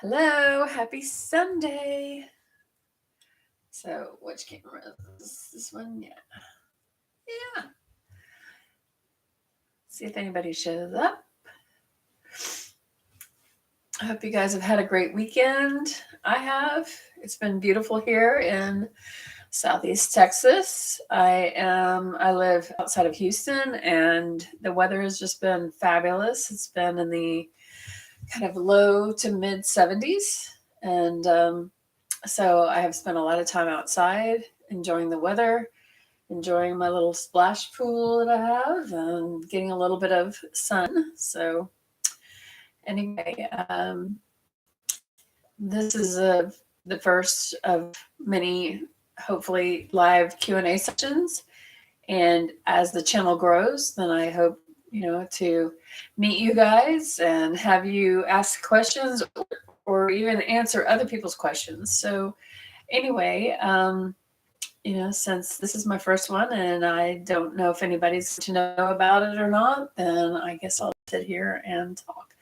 Hello, happy Sunday. So, which camera is this one? Yeah. Yeah. See if anybody shows up. I hope you guys have had a great weekend. I have. It's been beautiful here in Southeast Texas. I live outside of Houston and the weather has just been fabulous. It's been in the kind of low to mid 70s and so I have spent a lot of time outside enjoying the weather, enjoying my little splash pool that I have, and getting a little bit of sun. So anyway, this is the first of many, hopefully, live Q&A sessions. And as the channel grows, then I hope to meet you guys and have you ask questions or even answer other people's questions. So anyway, since this is my first one and I don't know if anybody's to know about it or not, then I guess I'll sit here and talk.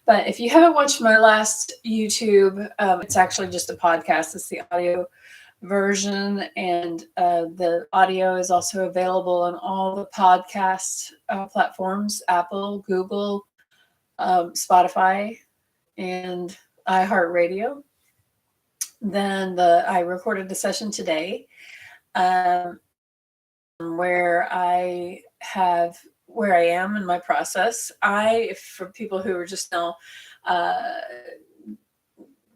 But if you haven't watched my last YouTube, it's actually just a podcast. It's the audio version, and the audio is also available on all the podcast platforms: Apple, Google, Spotify, and iHeartRadio. Then I recorded the session today, um, where I am in my process. For people who are just now uh,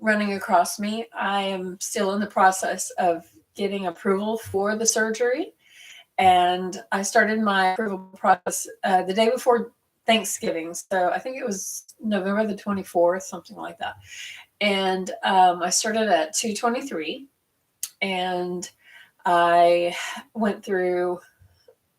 running across me, I am still in the process of getting approval for the surgery. And I started my approval process the day before Thanksgiving. So I think it was November the 24th, something like that. And I started at 2:23, and I went through,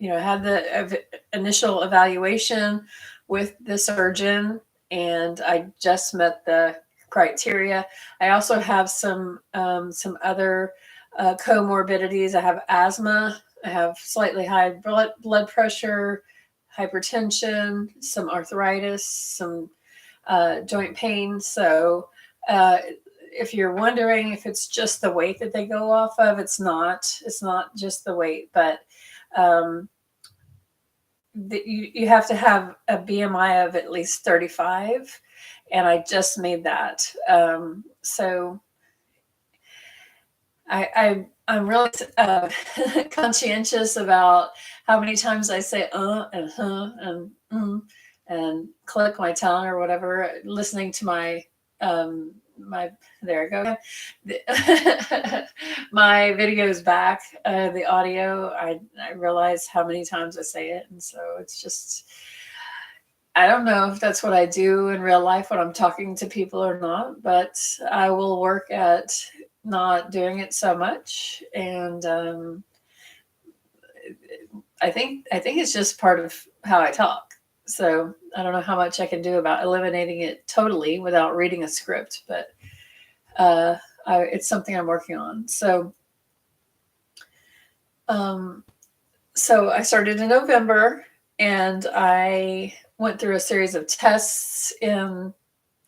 had the initial evaluation with the surgeon, and I just met the criteria. I also have some other comorbidities. I have asthma. I have slightly high blood pressure, hypertension, some arthritis, some joint pain. So if you're wondering if it's just the weight that they go off of, it's not. It's not just the weight, but um, you have to have a BMI of at least 35, and I just made that. So I'm really conscientious about how many times I say and and and click my tongue or whatever, listening to my there I go my videos back, the audio. I realize how many times I say it, and so it's just, I don't know if that's what I do in real life when I'm talking to people or not, but I will work at not doing it so much. And I think it's just part of how I talk. So I don't know how much I can do about eliminating it totally without reading a script, but it's something I'm working on. Um, so I started in November, and I went through a series of tests in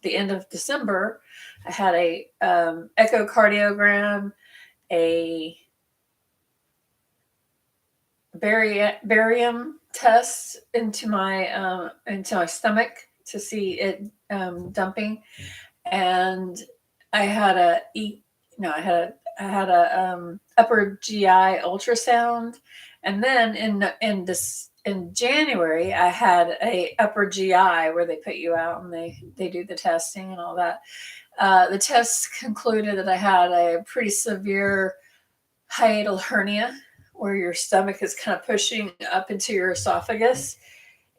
the end of December. I had a echocardiogram, a barium test into my stomach to see it dumping, and I had I had a upper GI ultrasound, and then in January I had a upper GI where they put you out and they do the testing and all that. The tests concluded that I had a pretty severe hiatal hernia, where your stomach is kind of pushing up into your esophagus.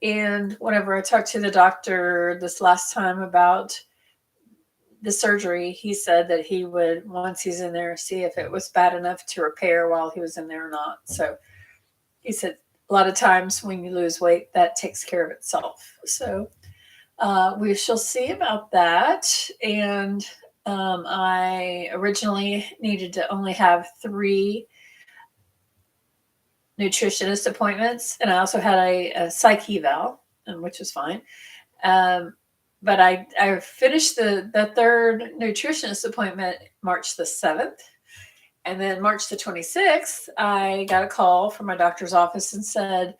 And whenever I talked to the doctor this last time about the surgery, he said that he would, once he's in there, see if it was bad enough to repair while he was in there or not. So he said a lot of times when you lose weight, that takes care of itself. So we shall see about that. And I originally needed to only have 3 nutritionist appointments, and I also had a psych eval, which was fine. but I finished the third nutritionist appointment March the 7th. And then March the 26th, I got a call from my doctor's office and said,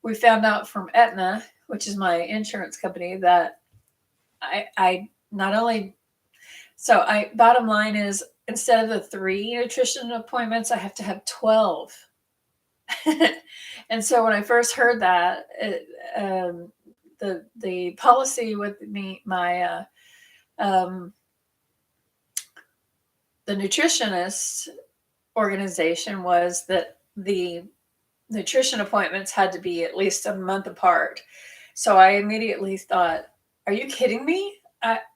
we found out from Aetna, which is my insurance company, that I not only, bottom line is, instead of the 3 nutrition appointments, I have to have 12. And so when I first heard that, the policy with me, the nutritionist organization, was that the nutrition appointments had to be at least a month apart. So I immediately thought, are you kidding me?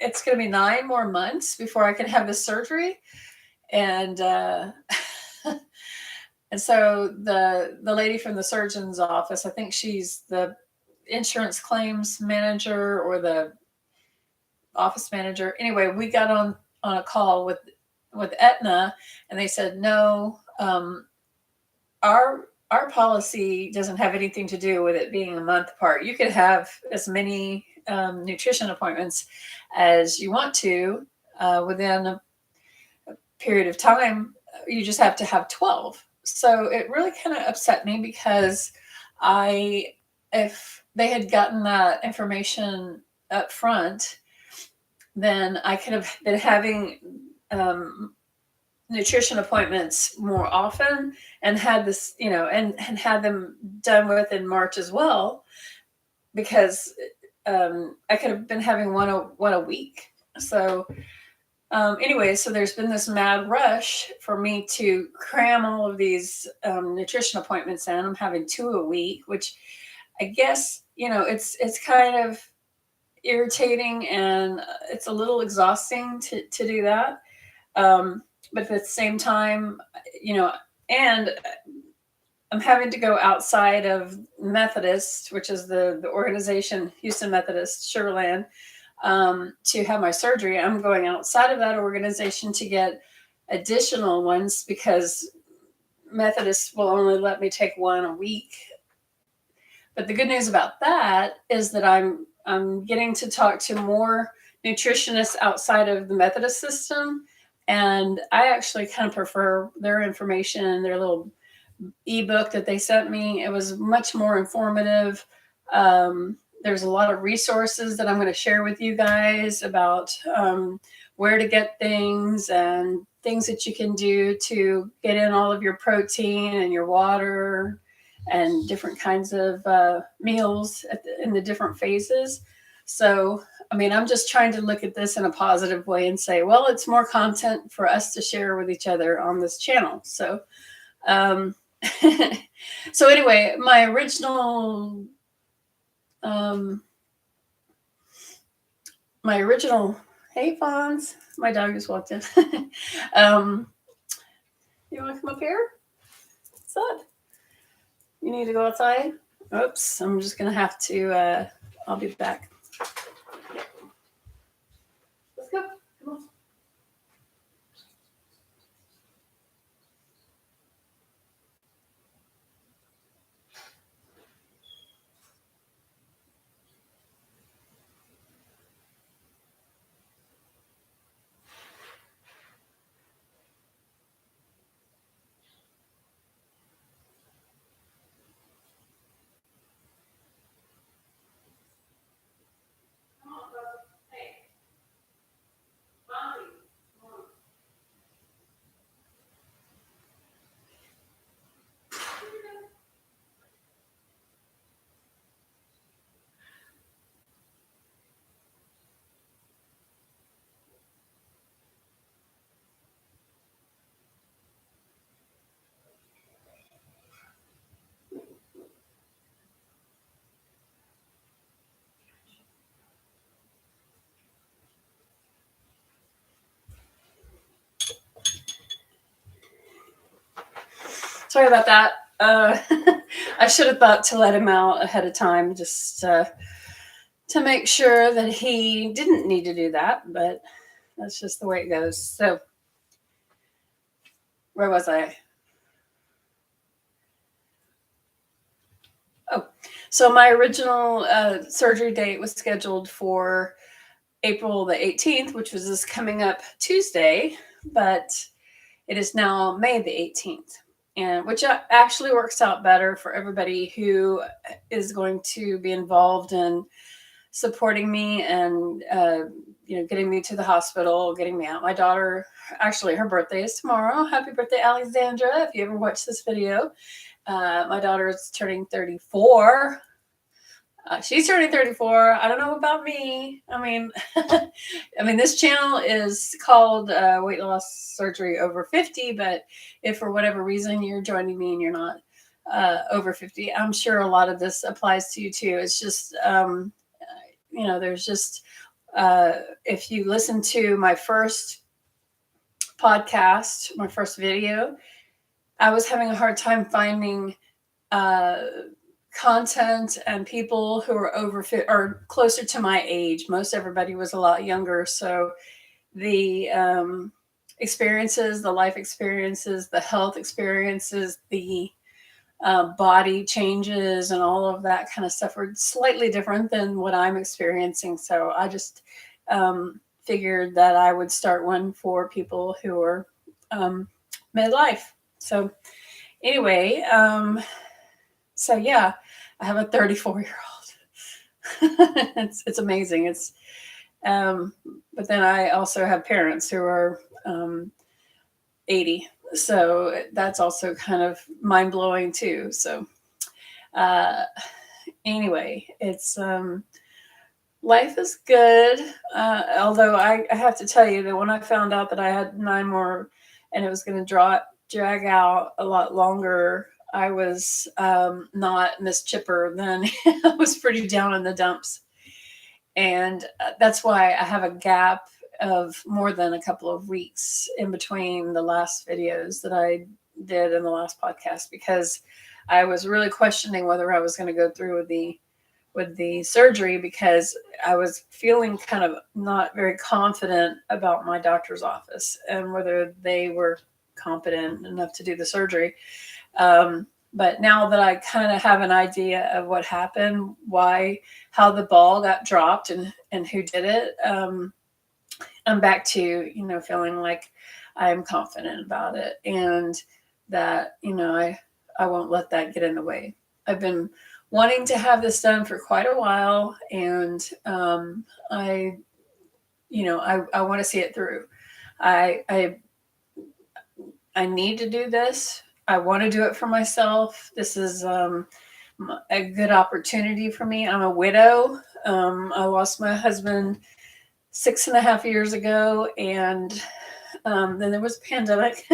It's going to be 9 more months before I can have this surgery. And and so the lady from the surgeon's office, I think she's the insurance claims manager or the office manager. Anyway, we got on a call with Aetna, and they said, no, our policy doesn't have anything to do with it being a month apart. You could have as many nutrition appointments as you want to within a period of time. You just have to have 12. So it really kind of upset me, because if they had gotten that information up front, then I could have been having nutrition appointments more often, and had this, and had them done with in March as well, because I could have been having one a week. So anyway, so there's been this mad rush for me to cram all of these nutrition appointments in. I'm having 2 a week, which I guess, it's kind of irritating, and it's a little exhausting to do that. But at the same time, and I'm having to go outside of Methodist, which is the organization, Houston Methodist, Sugarland, to have my surgery. I'm going outside of that organization to get additional ones, because Methodist will only let me take 1 a week. But the good news about that is that I'm getting to talk to more nutritionists outside of the Methodist system. And I actually kind of prefer their information, their little ebook that they sent me. It was much more informative. There's a lot of resources that I'm going to share with you guys about where to get things, and things that you can do to get in all of your protein and your water, and different kinds of meals in the different phases. So, I'm just trying to look at this in a positive way and say, well, it's more content for us to share with each other on this channel. So, so anyway, my original, hey, Fonz, my dog just walked in. You want to come up here? What's up? You need to go outside? Oops, I'm just going to have to, I'll be back. Let's go. Come on. Sorry about that. I should have thought to let him out ahead of time, just to make sure that he didn't need to do that, but that's just the way it goes. So, where was I? Oh, so my original surgery date was scheduled for April the 18th, which was this coming up Tuesday, but it is now May the 18th, and which actually works out better for everybody who is going to be involved in supporting me and getting me to the hospital, getting me out. My daughter, actually, her birthday is tomorrow. Happy birthday, Alexandra! If you ever watch this video, my daughter is turning 34. She's turning 34. I don't know about me. I mean, this channel is called Weight Loss Surgery Over 50, but if for whatever reason you're joining me and you're not over 50, I'm sure a lot of this applies to you too. It's just, there's just, if you listen to my first podcast, my first video, I was having a hard time finding content and people who are over or closer to my age. Most everybody was a lot younger. So the experiences, the life experiences, the health experiences, the body changes and all of that kind of stuff were slightly different than what I'm experiencing. So I just figured that I would start one for people who are midlife. So anyway, so yeah, I have a 34-year-old. It's amazing. But then I also have parents who are 80. So that's also kind of mind blowing too. So anyway, it's life is good. Although I have to tell you that when I found out that I had 9 more and it was going to drag out a lot longer, I was not Miss Chipper then. I was pretty down in the dumps. And that's why I have a gap of more than a couple of weeks in between the last videos that I did in the last podcast, because I was really questioning whether I was going to go through with the surgery, because I was feeling kind of not very confident about my doctor's office and whether they were competent enough to do the surgery. But now that I kind of have an idea of what happened, how the ball got dropped and who did it, I'm back to, feeling like I am confident about it, and that, I won't let that get in the way. I've been wanting to have this done for quite a while, and I want to see it through. I need to do this. I want to do it for myself. This is a good opportunity for me. I'm a widow. I lost my husband 6.5 years ago, and then there was a pandemic.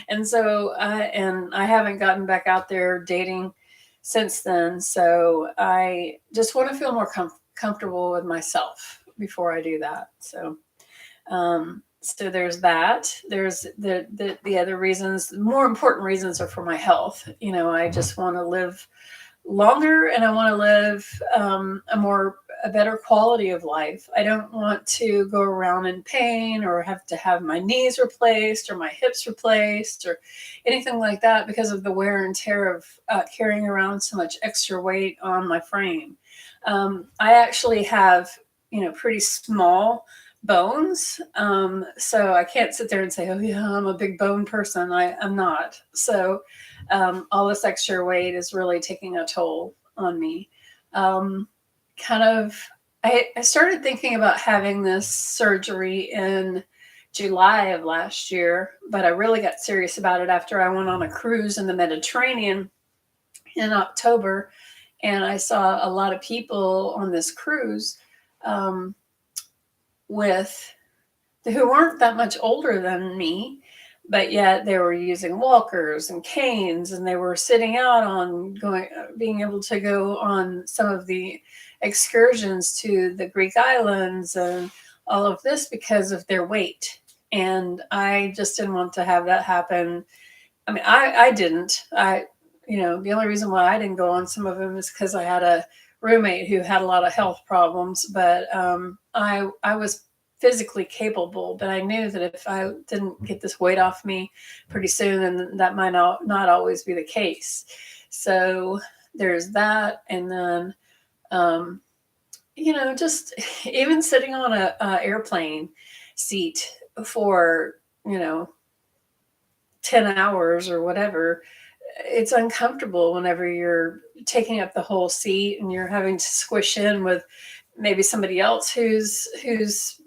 And so I haven't gotten back out there dating since then. So I just want to feel more comfortable with myself before I do that. So so there's that. There's the other reasons. The more important reasons are for my health. I just want to live longer, and I want to live a better quality of life. I don't want to go around in pain or have to have my knees replaced or my hips replaced or anything like that because of the wear and tear of carrying around so much extra weight on my frame. I actually have, pretty small bones. So I can't sit there and say, oh yeah, I'm a big bone person. I'm not. So all this extra weight is really taking a toll on me. I started thinking about having this surgery in July of last year, but I really got serious about it after I went on a cruise in the Mediterranean in October, and I saw a lot of people on this cruise who weren't that much older than me, but yet they were using walkers and canes, and they were sitting out being able to go on some of the excursions to the Greek islands and all of this because of their weight. And I just didn't want to have that happen. I mean, I didn't. The only reason why I didn't go on some of them is because I had a roommate who had a lot of health problems, but I was physically capable, but I knew that if I didn't get this weight off me pretty soon, then that might not always be the case. So there's that. And then just even sitting on a airplane seat for, 10 hours or whatever, it's uncomfortable whenever you're taking up the whole seat and you're having to squish in with maybe somebody else who's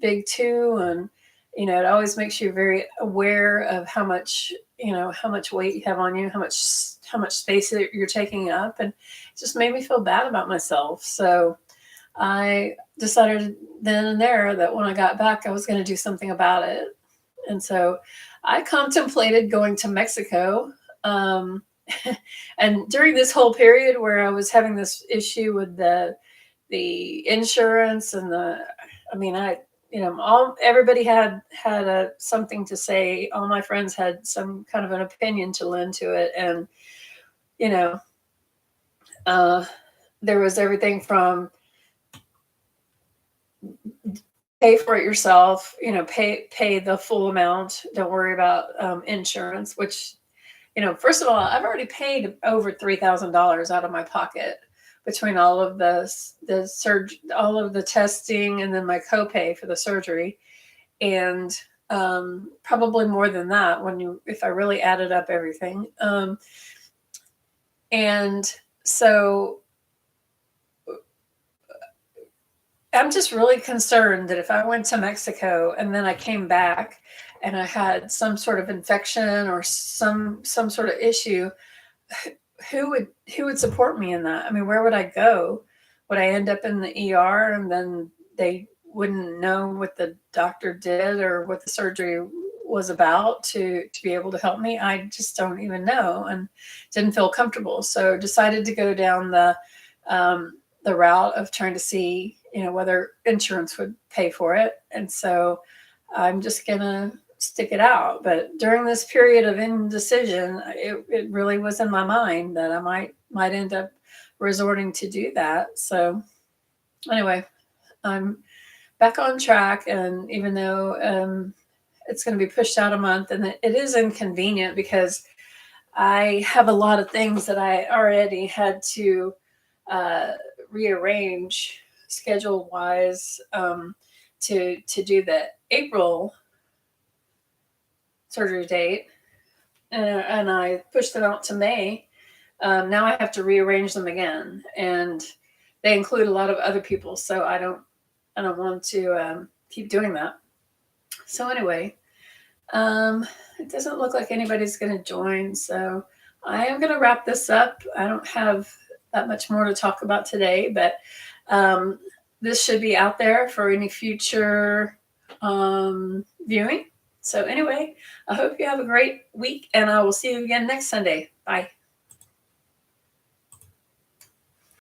big too. And it always makes you very aware of how much weight you have on you, how much space that you're taking up. And it just made me feel bad about myself. So I decided then and there that when I got back, I was going to do something about it. And so I contemplated going to Mexico. Um, and during this whole period where I was having this issue with the insurance and I mean, all everybody had something to say. All my friends had some kind of an opinion to lend to it, and you know, uh, there was everything from pay for it yourself, pay the full amount. Don't worry about insurance. Which, first of all, I've already paid over $3,000 out of my pocket between all of all of the testing, and then my copay for the surgery, and probably more than that if I really added up everything. And so I'm just really concerned that if I went to Mexico and then I came back and I had some sort of infection or some sort of issue, who would support me in that? I mean, where would I go? Would I end up in the ER and then they wouldn't know what the doctor did or what the surgery was about to be able to help me? I just don't even know, and didn't feel comfortable. So decided to go down the route of trying to see, whether insurance would pay for it. And so I'm just gonna stick it out. But during this period of indecision, it really was in my mind that I might end up resorting to do that. So anyway, I'm back on track, and even though it's going to be pushed out a month, and it is inconvenient because I have a lot of things that I already had to uh, rearrange schedule wise, to do the April surgery date, and I pushed it out to May. Now I have to rearrange them again, and they include a lot of other people, so I don't want to keep doing that. So anyway, it doesn't look like anybody's going to join, so I am going to wrap this up. I don't have that much more to talk about today, but this should be out there for any future viewing. So anyway, I hope you have a great week, and I will see you again next Sunday. Bye.